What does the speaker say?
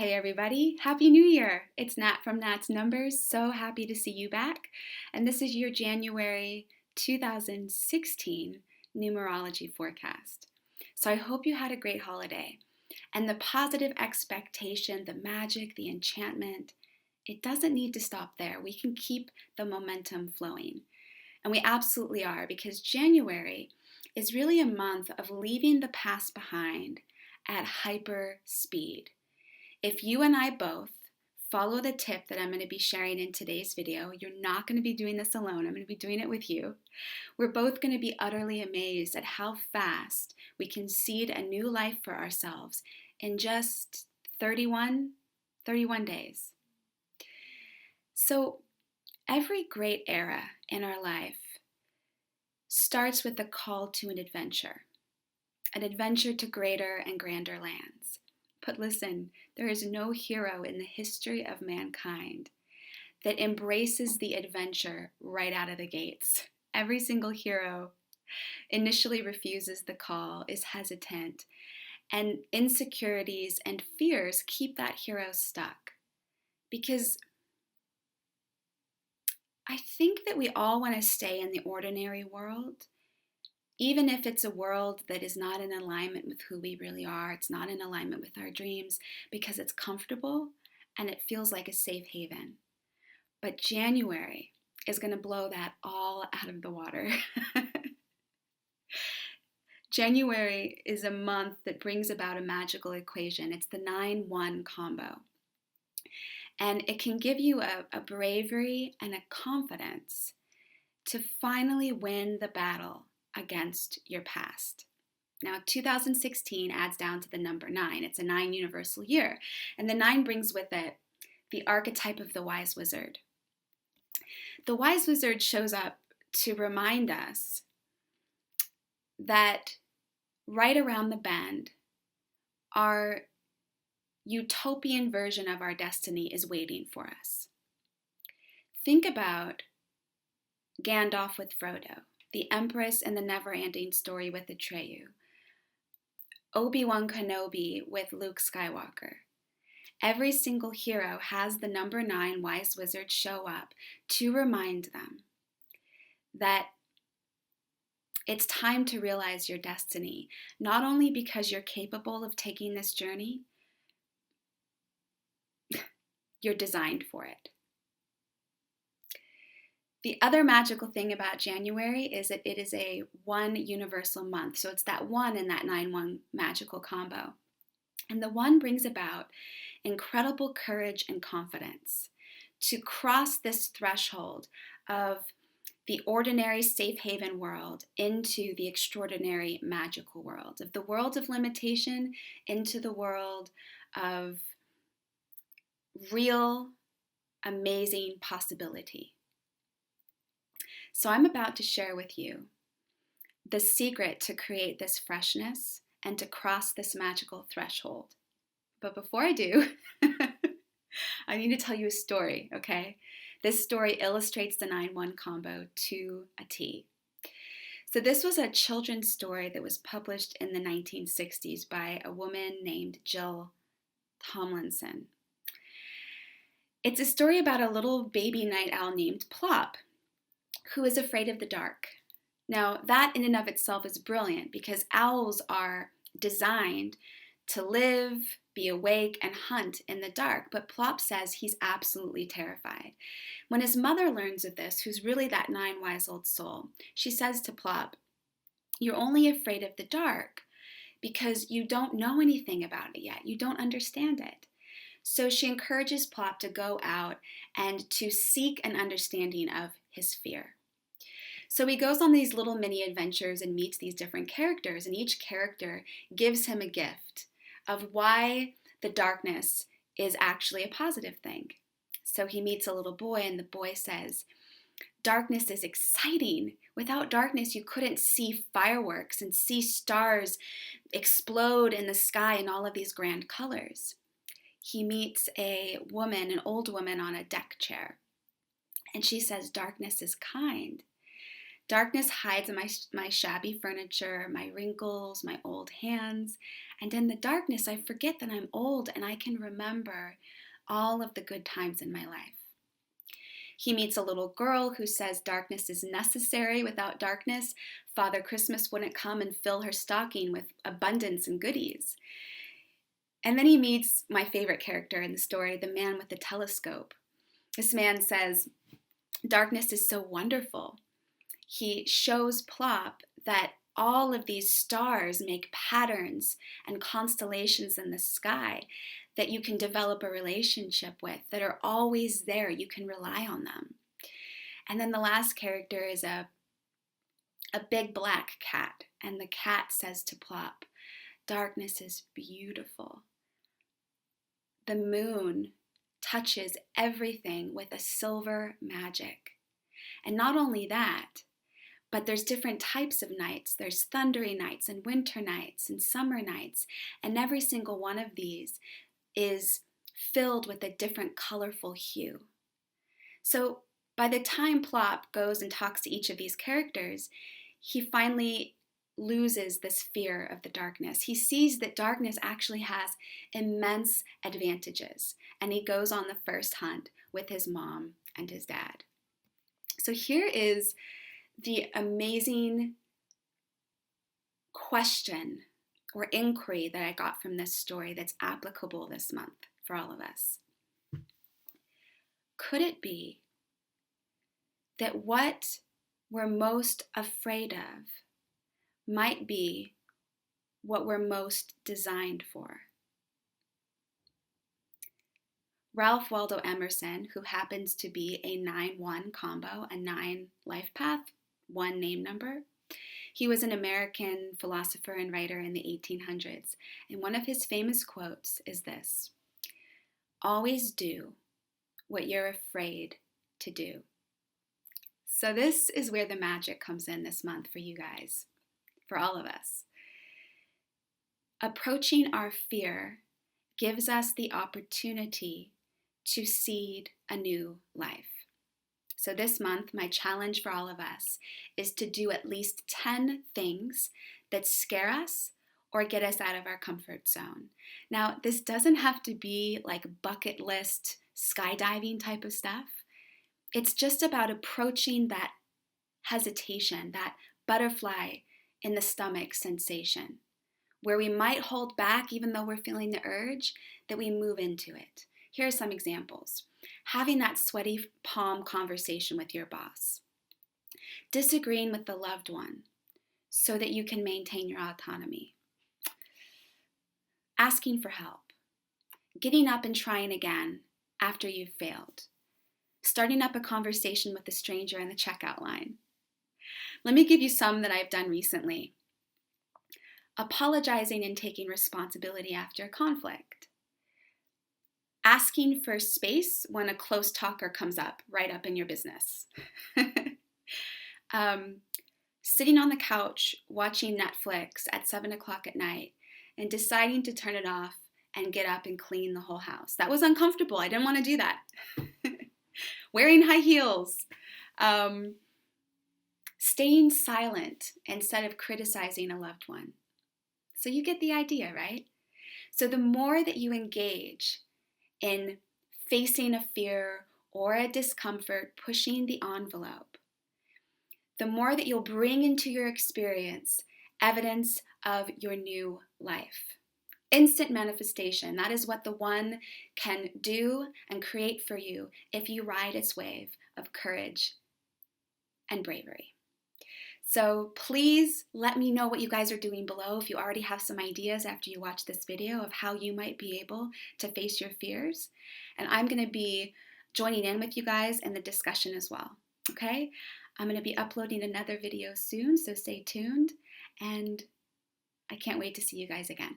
Hey everybody, Happy New Year! It's Nat from Nat's Numbers. So happy to see you back. And this is your January 2016 numerology forecast. So I hope you had a great holiday. And the positive expectation, the magic, the enchantment, it doesn't need to stop there. We can keep the momentum flowing. And we absolutely are, because January is really a month of leaving the past behind at hyper speed. If you and I both follow the tip that I'm going to be sharing in today's video, you're not going to be doing this alone. I'm going to be doing it with you. We're both going to be utterly amazed at how fast we can seed a new life for ourselves in just 31 days. So every great era in our life starts with a call to an adventure to greater and grander lands. But listen, there is no hero in the history of mankind that embraces the adventure right out of the gates. Every single hero initially refuses the call, is hesitant, and insecurities and fears keep that hero stuck. Because I think that we all want to stay in the ordinary world, even if it's a world that is not in alignment with who we really are. It's not in alignment with our dreams, because it's comfortable and it feels like a safe haven. But January is going to blow that all out of the water. January is a month that brings about a magical equation. It's the 9-1 combo. And it can give you a bravery and a confidence to finally win the battle against your past. Now, 2016 adds down to the number 9. It's a 9 universal year. And the 9 brings with it the archetype of the wise wizard. The wise wizard shows up to remind us that right around the bend, our utopian version of our destiny is waiting for us. Think about Gandalf with Frodo, the Empress in the Never-Ending Story with Atreyu, Obi-Wan Kenobi with Luke Skywalker. Every single hero has the number 9 wise wizard show up to remind them that it's time to realize your destiny, not only because you're capable of taking this journey, you're designed for it. The other magical thing about January is that it is a 1 universal month. So it's that 1 in that 9-1 magical combo. And the 1 brings about incredible courage and confidence to cross this threshold of the ordinary safe haven world into the extraordinary magical world, of the world of limitation into the world of real, amazing possibility. So I'm about to share with you the secret to create this freshness and to cross this magical threshold. But before I do, I need to tell you a story, okay? This story illustrates the 9-1 combo to a T. So this was a children's story that was published in the 1960s by a woman named Jill Tomlinson. It's a story about a little baby night owl named Plop, who is afraid of the dark. Now, that in and of itself is brilliant, because owls are designed to live, be awake, and hunt in the dark. But Plop says he's absolutely terrified. When his mother learns of this, who's really that 9 wise old soul, she says to Plop, "You're only afraid of the dark because you don't know anything about it yet. You don't understand it." So she encourages Plop to go out and to seek an understanding of his fear. So he goes on these little mini adventures and meets these different characters, and each character gives him a gift of why the darkness is actually a positive thing. So he meets a little boy, and the boy says, "Darkness is exciting. Without darkness, you couldn't see fireworks and see stars explode in the sky in all of these grand colors." He meets a woman, an old woman on a deck chair, and she says, "Darkness is kind. Darkness hides my shabby furniture, my wrinkles, my old hands. And in the darkness, I forget that I'm old and I can remember all of the good times in my life. He meets a little girl who says darkness is necessary. Without darkness, Father Christmas wouldn't come and fill her stocking with abundance and goodies. And then he meets my favorite character in the story, the man with the telescope. This man says, darkness is so wonderful. He shows Plop that all of these stars make patterns and constellations in the sky that you can develop a relationship with, that are always there. You can rely on them. And then the last character is a big black cat. And the cat says to Plop, darkness is beautiful. The moon touches everything with a silver magic. And not only that, but there's different types of nights. There's thundery nights and winter nights and summer nights. And every single one of these is filled with a different colorful hue. So by the time Plop goes and talks to each of these characters, he finally loses this fear of the darkness. He sees that darkness actually has immense advantages. And he goes on the first hunt with his mom and his dad. So here is the amazing question or inquiry that I got from this story that's applicable this month for all of us. Could it be that what we're most afraid of might be what we're most designed for? Ralph Waldo Emerson, who happens to be a 9-1 combo, a 9 life path, 1 name number, he was an American philosopher and writer in the 1800s, and one of his famous quotes is this: always do what you're afraid to do. So this is where the magic comes in this month for you guys, for all of us. Approaching our fear gives us the opportunity to seed a new life. So this month, my challenge for all of us is to do at least 10 things that scare us or get us out of our comfort zone. Now, this doesn't have to be like bucket list skydiving type of stuff. It's just about approaching that hesitation, that butterfly in the stomach sensation, where we might hold back even though we're feeling the urge, that we move into it. Here are some examples. Having that sweaty palm conversation with your boss. Disagreeing with the loved one so that you can maintain your autonomy. Asking for help. Getting up and trying again after you've failed. Starting up a conversation with a stranger in the checkout line. Let me give you some that I've done recently. Apologizing and taking responsibility after a conflict. Asking for space when a close talker comes up, right up in your business. Sitting on the couch watching Netflix at 7 o'clock at night and deciding to turn it off and get up and clean the whole house. That was uncomfortable. I didn't want to do that. Wearing high heels. Staying silent instead of criticizing a loved one. So you get the idea, right? So the more that you engage in facing a fear or a discomfort, pushing the envelope, the more that you'll bring into your experience evidence of your new life. Instant manifestation, that is what the one can do and create for you if you ride its wave of courage and bravery. So please let me know what you guys are doing below if you already have some ideas after you watch this video of how you might be able to face your fears. And I'm going to be joining in with you guys in the discussion as well. Okay? I'm going to be uploading another video soon, so stay tuned. And I can't wait to see you guys again.